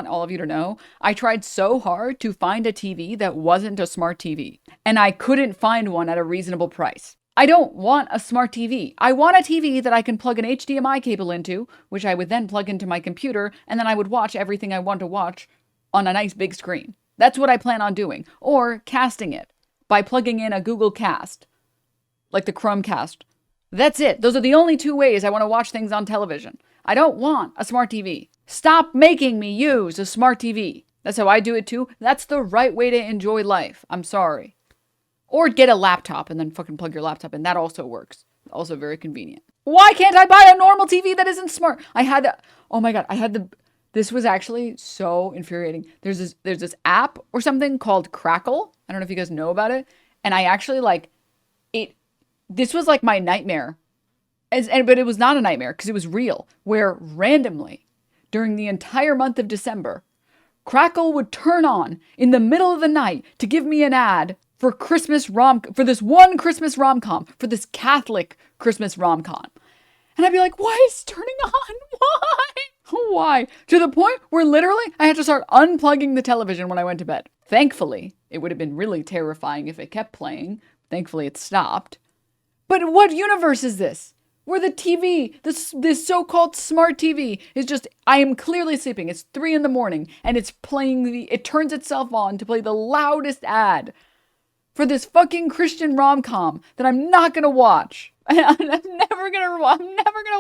all of you to know, I tried so hard to find a TV that wasn't a smart TV, and I couldn't find one at a reasonable price. I don't want a smart TV. I want a TV that I can plug an HDMI cable into, which I would then plug into my computer, and then I would watch everything I want to watch on a nice big screen. That's what I plan on doing. Or casting it by plugging in a Google Cast, like the Chromecast. That's it. Those are the only two ways I want to watch things on television. I don't want a smart TV. Stop making me use a smart TV. That's how I do it too. That's the right way to enjoy life. I'm sorry. Or get a laptop and then fucking plug your laptop in. That also works. Also very convenient. Why can't I buy a normal TV that isn't smart? Oh my God, this was actually so infuriating. There's this app or something called Crackle. I don't know if you guys know about it. And I actually this was like my nightmare. But it was not a nightmare because it was real, where randomly during the entire month of December, Crackle would turn on in the middle of the night to give me an ad for for this one Christmas rom-com, for this Catholic Christmas rom-com. And I'd be like, why is it turning on? Why? Why? To the point where literally I had to start unplugging the television when I went to bed. Thankfully, it would have been really terrifying if it kept playing. Thankfully, it stopped. But what universe is this? Where the TV, this so-called smart TV is just, I am clearly sleeping. It's 3 a.m. and it's playing it turns itself on to play the loudest ad for this fucking Christian rom-com that I'm not gonna watch. I'm never gonna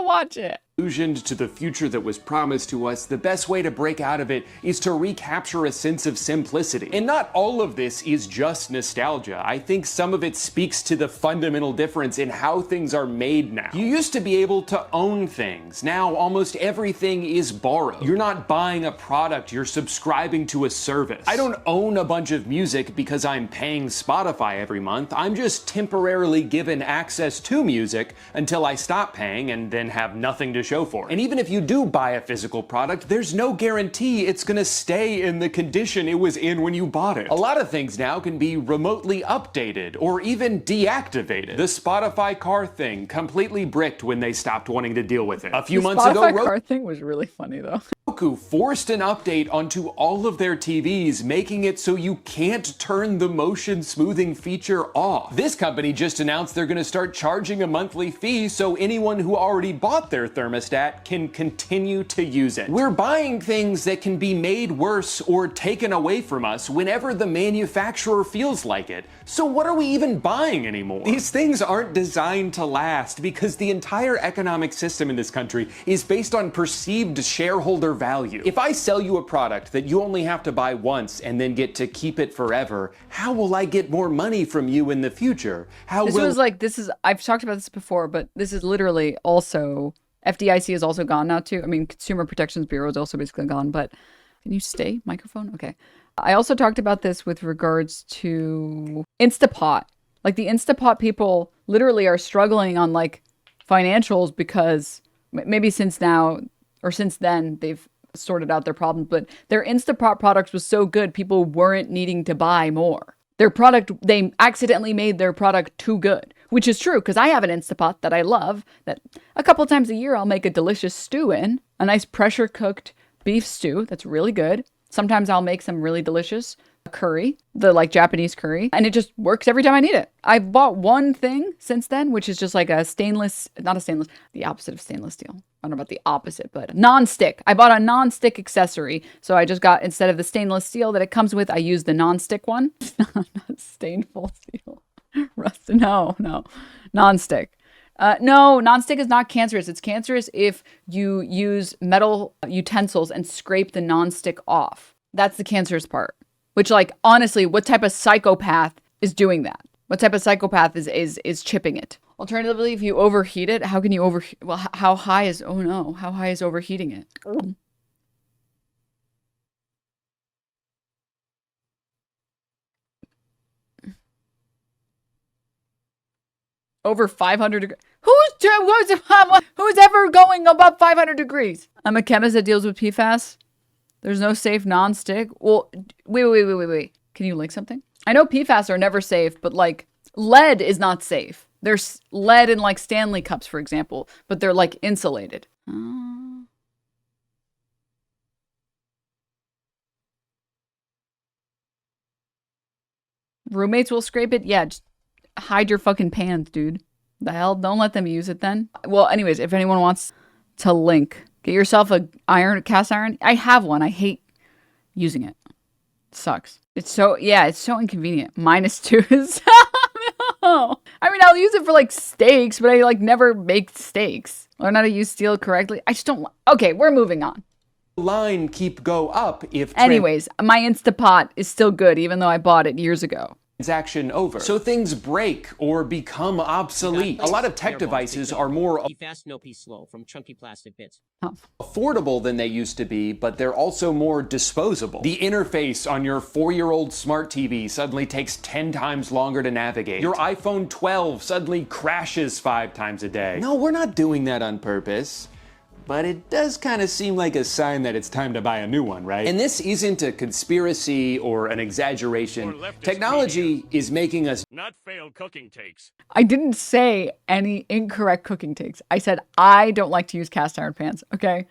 watch it. To the future that was promised to us, the best way to break out of it is to recapture a sense of simplicity. And not all of this is just nostalgia. I think some of it speaks to the fundamental difference in how things are made now. You used to be able to own things. Now almost everything is borrowed. You're not buying a product, you're subscribing to a service. I don't own a bunch of music because I'm paying Spotify every month. I'm just temporarily given access to music until I stop paying and then have nothing to show for it. And even if you do buy a physical product, there's no guarantee it's gonna stay in the condition it was in when you bought it. A lot of things now can be remotely updated or even deactivated. The Spotify car thing completely bricked when they stopped wanting to deal with it. A few months ago, the Spotify car thing was really funny though. Roku forced an update onto all of their TVs, making it so you can't turn the motion smoothing feature off. This company just announced they're gonna start charging a monthly fee so anyone who already bought their thermostat can continue to use it. We're buying things that can be made worse or taken away from us whenever the manufacturer feels like it. So what are we even buying anymore? These things aren't designed to last because the entire economic system in this country is based on perceived shareholder value. If I sell you a product that you only have to buy once and then get to keep it forever, how will I get more money from you in the future? I've talked about this before, but this is literally also, FDIC is also gone now too. I mean, Consumer Protections Bureau is also basically gone, but can you stay, microphone? Okay. I also talked about this with regards to Instapot. Like the Instapot people literally are struggling on like financials because maybe since then they've sorted out their problems, but their Instapot products was so good, people weren't needing to buy more. They accidentally made their product too good, which is true because I have an Instapot that I love that a couple times a year I'll make a delicious stew in, a nice pressure cooked beef stew that's really good. Sometimes I'll make some really delicious curry, the like Japanese curry, and it just works every time I need it. I bought one thing since then, which is just like a stainless, not a stainless, the opposite of stainless steel. I don't know about the opposite, but non-stick. I bought a non-stick accessory. So I just got, instead of the stainless steel that it comes with, I used the non-stick one. Not stainful steel. Rust, no, non-stick. No, non-stick is not cancerous. It's cancerous if you use metal utensils and scrape the non-stick off. That's the cancerous part. Which, like, honestly, what type of psychopath is doing that? What type of psychopath is chipping it? Alternatively, if you overheat it, how can you overheat? Well, how high is, oh no, how high is overheating it? Over 500 degrees. Who's ever going above 500 degrees? I'm a chemist that deals with PFAS. There's no safe non-stick. Well, wait. Can you link something? I know PFAS are never safe, but like lead is not safe. There's lead in like Stanley cups, for example, but they're like insulated. Roommates will scrape it? Yeah, just hide your fucking pans, dude. The hell? Don't let them use it then. Well, anyways, if anyone wants to link, get yourself a cast iron. I have one. I hate using it. It sucks. It's so inconvenient. -2 is no. I mean, I'll use it for like steaks, but I like never make steaks. Learn how to use steel correctly. I just don't. Okay, we're moving on. Line go up if anyways, my Instapot is still good even though I bought it years ago. Transaction over. So things break or become obsolete. A lot of tech devices are more fast, no piece slow from chunky plastic bits. affordable than they used to be, but they're also more disposable. The interface on your 4-year-old smart TV suddenly takes 10 times longer to navigate. Your iPhone 12 suddenly crashes 5 times a day. No, we're not doing that on purpose. But it does kind of seem like a sign that it's time to buy a new one, right? And this isn't a conspiracy or an exaggeration. Technology is making us not fail cooking takes. I didn't say any incorrect cooking takes. I said I don't like to use cast iron pans, okay?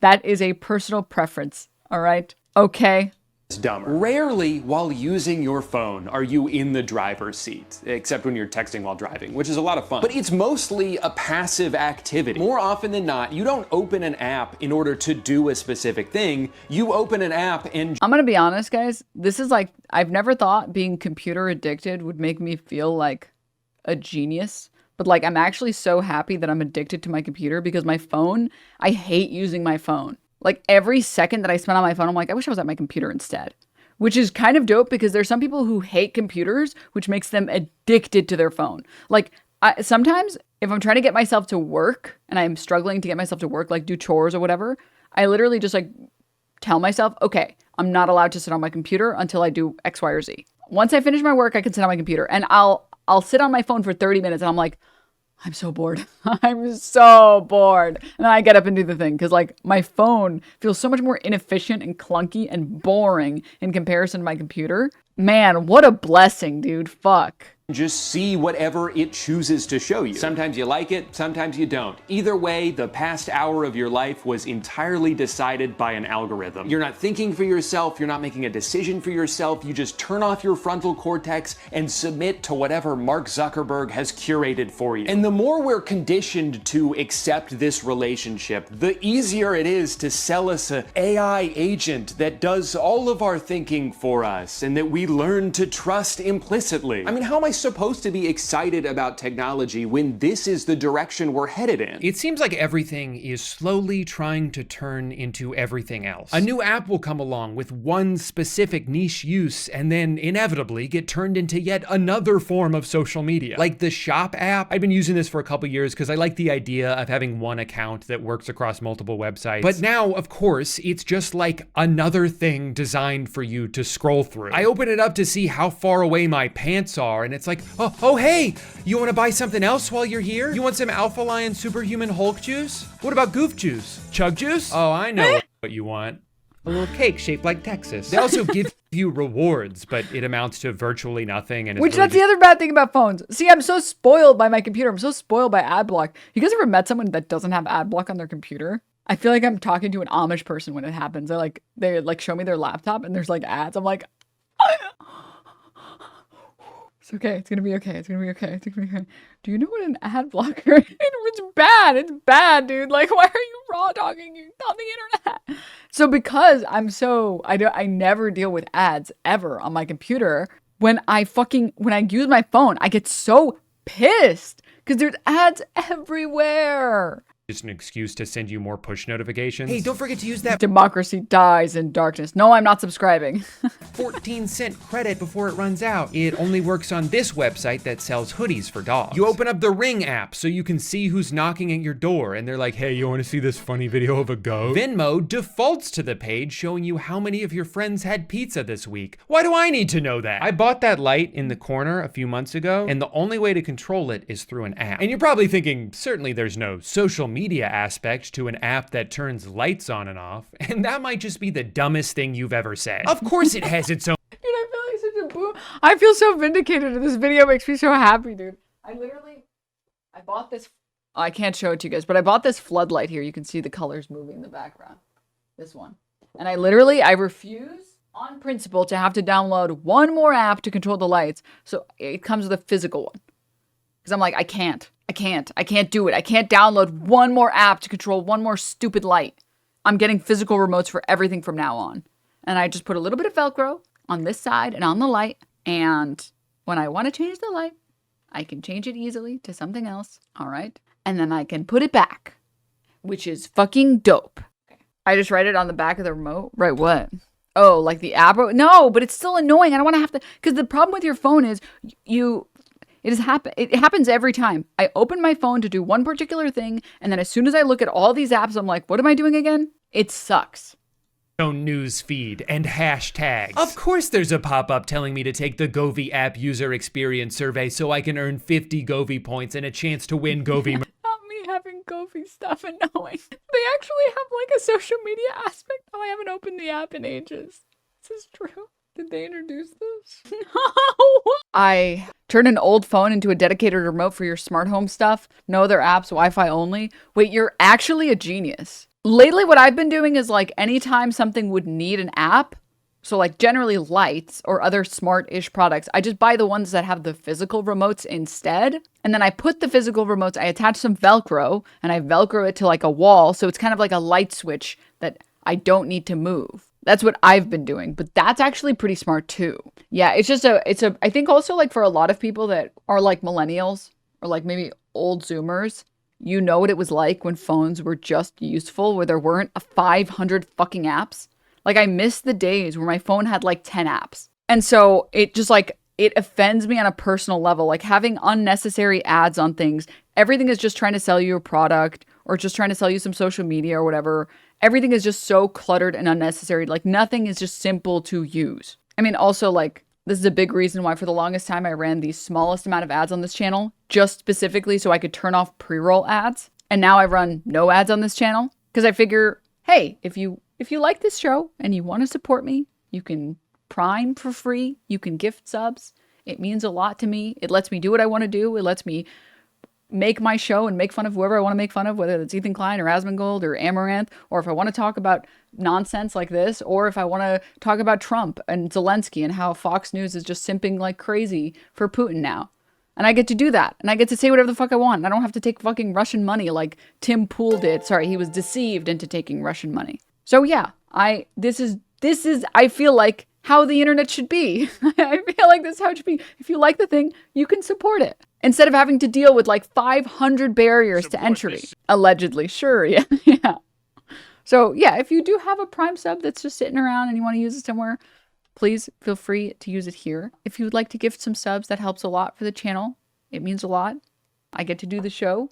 That is a personal preference, all right? Okay? dumber. Rarely while using your phone are you in the driver's seat, except when you're texting while driving, which is a lot of fun. But it's mostly a passive activity. More often than not, you don't open an app in order to do a specific thing. You open an app and... I'm gonna be honest, guys. This is like, I've never thought being computer addicted would make me feel like a genius. But like, I'm actually so happy that I'm addicted to my computer because my phone, I hate using my phone. Like every second that I spend on my phone, I'm like, I wish I was at my computer instead. Which is kind of dope because there's some people who hate computers, which makes them addicted to their phone. Like sometimes if I'm trying to get myself to work and I'm struggling to get myself to work, like do chores or whatever, I literally just like tell myself, okay, I'm not allowed to sit on my computer until I do X, Y, or Z. Once I finish my work, I can sit on my computer and I'll sit on my phone for 30 minutes and I'm like, I'm so bored. I'm so bored. And then I get up and do the thing because like my phone feels so much more inefficient and clunky and boring in comparison to my computer. Man, what a blessing, dude. Fuck. Just see whatever it chooses to show you. Sometimes you like it, sometimes you don't. Either way, the past hour of your life was entirely decided by an algorithm. You're not thinking for yourself, you're not making a decision for yourself, you just turn off your frontal cortex and submit to whatever Mark Zuckerberg has curated for you. And the more we're conditioned to accept this relationship, the easier it is to sell us an AI agent that does all of our thinking for us and that we learn to trust implicitly. I mean, how am I supposed to be excited about technology when this is the direction we're headed in? It seems like everything is slowly trying to turn into everything else. A new app will come along with one specific niche use and then inevitably get turned into yet another form of social media. Like the Shop app. I've been using this for a couple years because I like the idea of having one account that works across multiple websites. But now, of course, it's just like another thing designed for you to scroll through. I open it up to see how far away my pants are and it's like, oh, hey, you want to buy something else while you're here? You want some Alpha Lion Superhuman Hulk juice? What about Goof juice? Chug juice? Oh, I know what you want. A little cake shaped like Texas. They also give you rewards, but it amounts to virtually nothing. And which that's the other bad thing about phones. See, I'm so spoiled by my computer. I'm so spoiled by ad block. You guys ever met someone that doesn't have ad block on their computer? I feel like I'm talking to an Amish person when it happens. They like show me their laptop and there's like ads. I'm like, It's okay. It's gonna be okay. It's gonna be okay. It's gonna be okay. Do you know what an ad blocker is? It's bad. It's bad, dude. Like, why are you raw dogging on the internet? So because I never deal with ads ever on my computer. When I use my phone, I get so pissed because there's ads everywhere. Just an excuse to send you more push notifications. Hey, don't forget to use that Democracy dies in darkness. No, I'm not subscribing. 14-cent credit before it runs out. It only works on this website that sells hoodies for dogs. You open up the Ring app so you can see who's knocking at your door, and they're like, hey, you want to see this funny video of a goat? Venmo defaults to the page showing you how many of your friends had pizza this week. Why do I need to know that? I bought that light in the corner a few months ago, and the only way to control it is through an app. And you're probably thinking, certainly there's no social media aspect to an app that turns lights on and off, and that might just be the dumbest thing you've ever said. Of course it has its own. Dude, I feel like such a boo. I feel so vindicated. This video makes me so happy, dude. I bought this. I can't show it to you guys, but I bought this floodlight here. You can see the colors moving in the background. This one. And I refuse on principle to have to download one more app to control the lights. So it comes with a physical one. Because I'm like, I can't do it. I can't download one more app to control one more stupid light. I'm getting physical remotes for everything from now on. And I just put a little bit of Velcro on this side and on the light. And when I want to change the light, I can change it easily to something else. All right. And then I can put it back, which is fucking dope. Okay. I just write it on the back of the remote. Right, what? Oh, like the app? No, but it's still annoying. I don't want to have to, because the problem with your phone is it happens every time. I open my phone to do one particular thing, and then as soon as I look at all these apps, I'm like, what am I doing again? It sucks. Own news feed and hashtags. Of course there's a pop-up telling me to take the Govee app user experience survey so I can earn 50 Govee points and a chance to win Govee. Not me having Govee stuff and knowing. They actually have like a social media aspect. Oh, I haven't opened the app in ages. This is true. Did they introduce this? No! I turn an old phone into a dedicated remote for your smart home stuff. No other apps, Wi-Fi only. Wait, you're actually a genius. Lately, what I've been doing is like anytime something would need an app, so like generally lights or other smart-ish products, I just buy the ones that have the physical remotes instead. And then I put the physical remotes, I attach some Velcro, and I Velcro it to like a wall. So it's kind of like a light switch that I don't need to move. That's what I've been doing, but that's actually pretty smart too. Yeah, I think also like for a lot of people that are like millennials or like maybe old Zoomers, you know what it was like when phones were just useful, where there weren't 500 fucking apps. Like I miss the days where my phone had like 10 apps. And so it just like, it offends me on a personal level, like having unnecessary ads on things. Everything is just trying to sell you a product or just trying to sell you some social media or whatever. Everything is just so cluttered and unnecessary. Like nothing is just simple to use. I mean, also like this is a big reason why for the longest time I ran the smallest amount of ads on this channel, just specifically so I could turn off pre-roll ads. And now I run no ads on this channel because I figure, hey, if you like this show and you want to support me, you can Prime for free. You can gift subs. It means a lot to me. It lets me do what I want to do. It lets me make my show and make fun of whoever I want to make fun of, whether it's Ethan Klein or Asmongold or Amaranth, or if I want to talk about nonsense like this, or if I want to talk about Trump and Zelensky and how Fox News is just simping like crazy for Putin now. And I get to do that. And I get to say whatever the fuck I want. And I don't have to take fucking Russian money like Tim Pool did. Sorry, he was deceived into taking Russian money. So yeah, this is I feel like how the internet should be. I feel like this is how it should be. If you like the thing, you can support it. Instead of having to deal with like 500 barriers to entry. Allegedly. Sure, yeah. Yeah. So yeah, if you do have a Prime sub that's just sitting around and you want to use it somewhere, please feel free to use it here. If you would like to gift some subs, that helps a lot for the channel. It means a lot. I get to do the show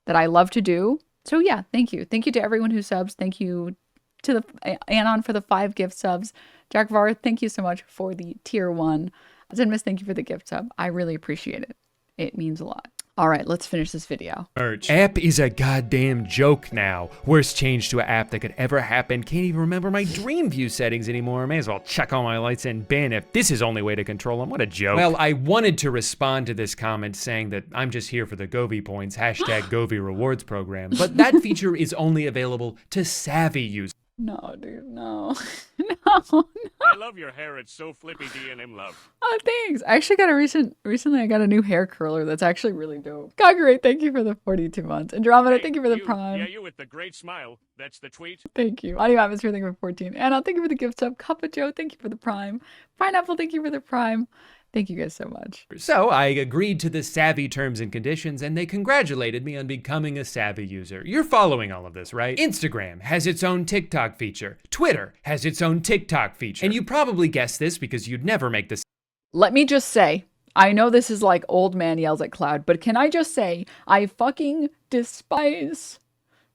that I love to do. So yeah, thank you. Thank you to everyone who subs. Thank you to the Anon for the 5 gift subs. Jack Var, thank you so much for the tier 1. Zenmis, thank you for the gift sub. I really appreciate it. It means a lot. All right, let's finish this video. Merch. App is a goddamn joke now. Worst change to an app that could ever happen. Can't even remember my dream view settings anymore. May as well check all my lights and bin if this is only way to control them. What a joke. Well, I wanted to respond to this comment saying that I'm just here for the Govee points, hashtag Govee rewards program, but that feature is only available to savvy users. No, dude, no. No. I love your hair. It's so flippy D&M love. Oh, thanks. I actually got recently I got a new hair curler that's actually really dope. God, great. Thank you for the 42 months. Andromeda, Hey, thank you for the you, prime. Yeah, you with the great smile. That's the tweet. Thank you. Audio Atmosphere, thank you for 14. Anna, thank you for the gift sub. Cuppa Joe, thank you for the prime. Pineapple, thank you for the prime. Thank you guys so much. So I agreed to the savvy terms and conditions, and they congratulated me on becoming a savvy user. You're following all of this, right? Instagram has its own TikTok feature. Twitter has its own TikTok feature. And you probably guessed this because you'd never make this. Let me just say, I know this is like old man yells at cloud, but can I just say, I fucking despise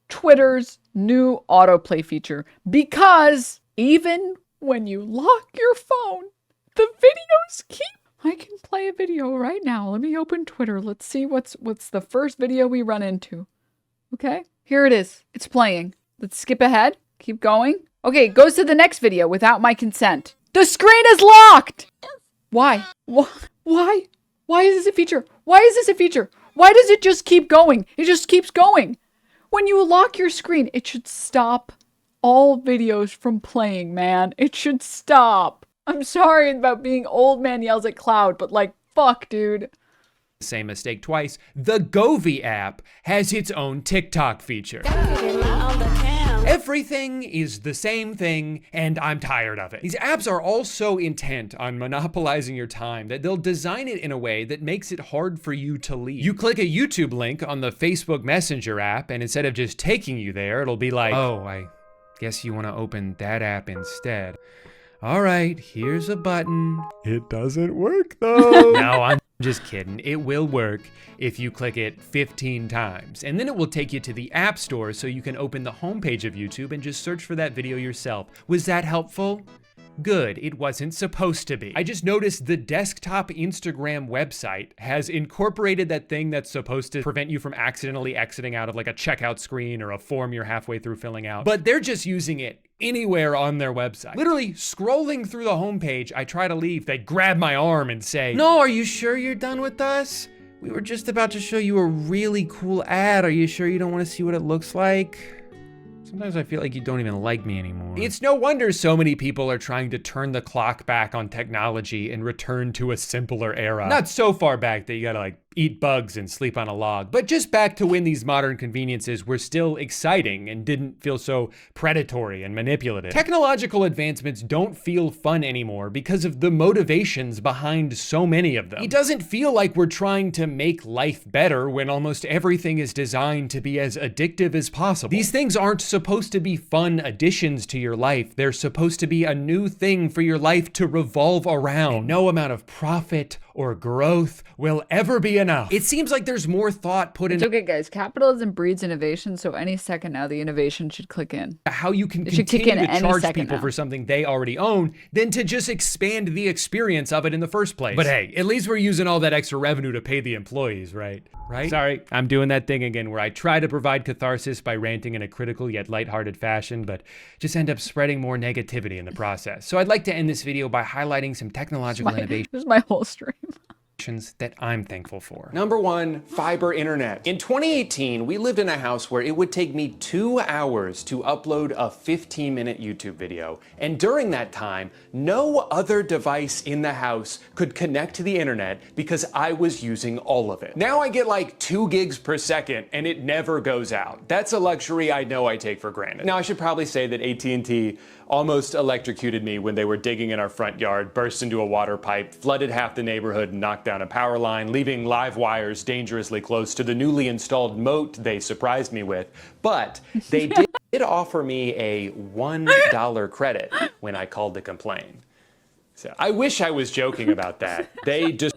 Twitter's new autoplay feature, because even when you lock your phone, the videos keep. I can play a video right now. Let me open Twitter. Let's see what's the first video we run into. Okay, here it is. It's playing. Let's skip ahead. Keep going. Okay, it goes to the next video without my consent. The screen is locked! Why? Why? Why is this a feature? Why is this a feature? Why does it just keep going? It just keeps going. When you lock your screen, it should stop all videos from playing, man. It should stop. I'm sorry about being old man yells at cloud, but like, fuck, dude. Same mistake twice. The Govee app has its own TikTok feature. Everything is the same thing, and I'm tired of it. These apps are all so intent on monopolizing your time that they'll design it in a way that makes it hard for you to leave. You click a YouTube link on the Facebook Messenger app, and instead of just taking you there, it'll be like, oh, I guess you want to open that app instead. All right, here's a button. It doesn't work though. No, I'm just kidding. It will work if you click it 15 times. And then it will take you to the App Store so you can open the homepage of YouTube and just search for that video yourself. Was that helpful? Good, it wasn't supposed to be. I just noticed the desktop Instagram website has incorporated that thing that's supposed to prevent you from accidentally exiting out of like a checkout screen or a form you're halfway through filling out. But they're just using it anywhere on their website. Literally scrolling through the homepage, I try to leave, they grab my arm and say, "No, are you sure you're done with us? We were just about to show you a really cool ad. Are you sure you don't want to see what it looks like?" Sometimes I feel like you don't even like me anymore. It's no wonder so many people are trying to turn the clock back on technology and return to a simpler era. Not so far back that you gotta like eat bugs and sleep on a log, but just back to when these modern conveniences were still exciting and didn't feel so predatory and manipulative. Technological advancements don't feel fun anymore because of the motivations behind so many of them. It doesn't feel like we're trying to make life better when almost everything is designed to be as addictive as possible. These things aren't supposed to be fun additions to your life. They're supposed to be a new thing for your life to revolve around. And no amount of profit or growth will ever be enough. It seems like there's more thought put into Okay, guys, capitalism breeds innovation, so any second now the innovation should click in. how you can It should kick continue in to any charge second people now. for something they already own than to just expand the experience of it in the first place. But hey, at least we're using all that extra revenue to pay the employees, right? Right? Sorry, I'm doing that thing again where I try to provide catharsis by ranting in a critical yet lighthearted fashion, but just end up spreading more negativity in the process. So I'd like to end this video by highlighting some technological innovations This is my whole stream. that I'm thankful for. Number one, fiber internet. In 2018, we lived in a house where it would take me 2 hours to upload a 15-minute YouTube video. And during that time, no other device in the house could connect to the internet because I was using all of it. Now I get like 2 gigs per second and it never goes out. That's a luxury I know I take for granted. Now I should probably say that AT&T almost electrocuted me when they were digging in our front yard, burst into a water pipe, flooded half the neighborhood, and knocked down a power line, leaving live wires dangerously close to the newly installed moat they surprised me with. But they did offer me a $1 credit when I called to complain. So I wish I was joking about that. They just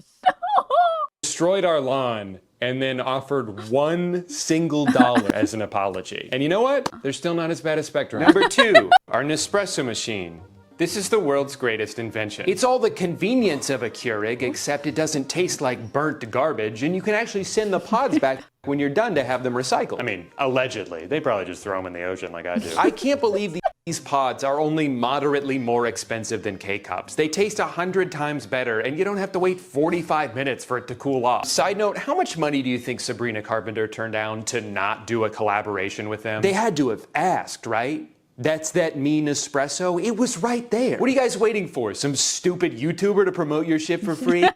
destroyed our lawn and then offered $1 single as an apology. And you know what? They're still not as bad as Spectrum. Number two, our Nespresso machine. This is the world's greatest invention. It's all the convenience of a Keurig, except it doesn't taste like burnt garbage, and you can actually send the pods back when you're done to have them recycled. I mean, allegedly. They probably just throw them in the ocean like I do. I can't believe these pods are only moderately more expensive than K-Cups. They taste 100 times better, and you don't have to wait 45 minutes for it to cool off. Side note, how much money do you think Sabrina Carpenter turned down to not do a collaboration with them? They had to have asked, right? That's that mean espresso. It was right there. What are you guys waiting for? Some stupid YouTuber to promote your shit for free?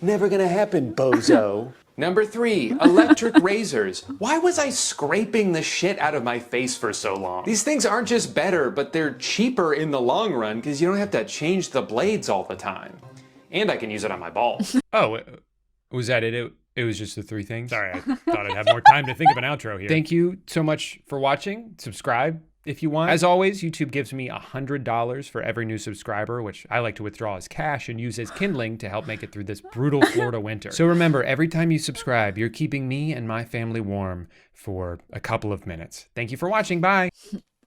Never gonna happen, bozo. Number 3, electric razors. Why was I scraping the shit out of my face for so long? These things aren't just better, but they're cheaper in the long run because you don't have to change the blades all the time. And I can use it on my balls. Oh, was that it? It was just the 3 things? Sorry, I thought I'd have more time to think of an outro here. Thank you so much for watching. Subscribe if you want. As always, YouTube gives me $100 for every new subscriber, which I like to withdraw as cash and use as kindling to help make it through this brutal Florida winter. So remember, every time you subscribe, you're keeping me and my family warm for a couple of minutes. Thank you for watching. Bye.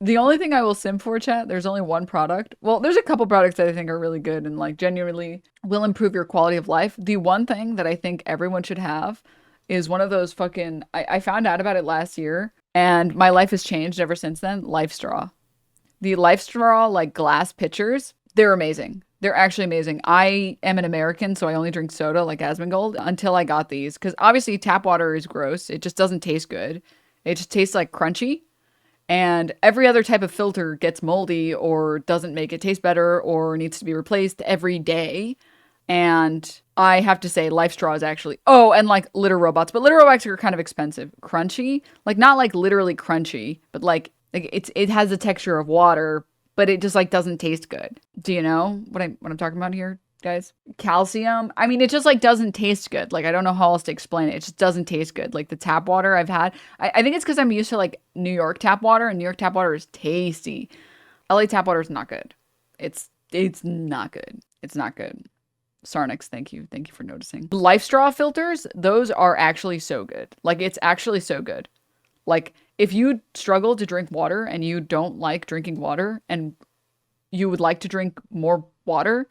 The only thing I will sim for, chat, there's only one product. Well, there's a couple products that I think are really good and like genuinely will improve your quality of life. The one thing that I think everyone should have is one of those fucking, I found out about it last year and my life has changed ever since then. Life Straw. The Life Straw like glass pitchers, they're amazing. They're actually amazing. I am an American, so I only drink soda like Asmongold until I got these. Because obviously tap water is gross. It just doesn't taste good. It just tastes like crunchy. And every other type of filter gets moldy or doesn't make it taste better or needs to be replaced every day. And I have to say Life Straw is actually, oh, and like litter robots, but litter robots are kind of expensive. Crunchy, like not like literally crunchy, but like it has the texture of water, but it just like doesn't taste good. Do you know what I'm talking about here, guys? Calcium. I mean, it just like doesn't taste good. Like I don't know how else to explain it. It just doesn't taste good. Like the tap water I've had, I think it's because I'm used to like New York tap water, and New York tap water is tasty. LA tap water is not good. It's not good. It's not good. Sarnix, thank you. Thank you for noticing. Life Straw filters, those are actually so good. Like, it's actually so good. Like, if you struggle to drink water and you don't like drinking water and you would like to drink more water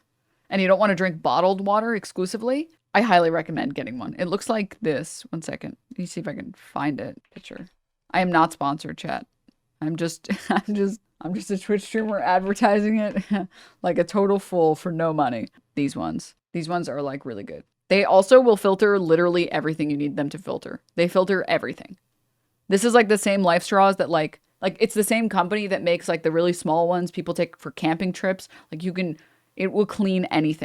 and you don't want to drink bottled water exclusively, I highly recommend getting one. It looks like this. One second. Let me see if I can find it. Picture. I am not sponsored, chat. I'm just a Twitch streamer advertising it like a total fool for no money. These ones are like really good. They also will filter literally everything you need them to filter. They filter everything. This is like the same Life Straws that like it's the same company that makes like the really small ones people take for camping trips. Like it will clean anything.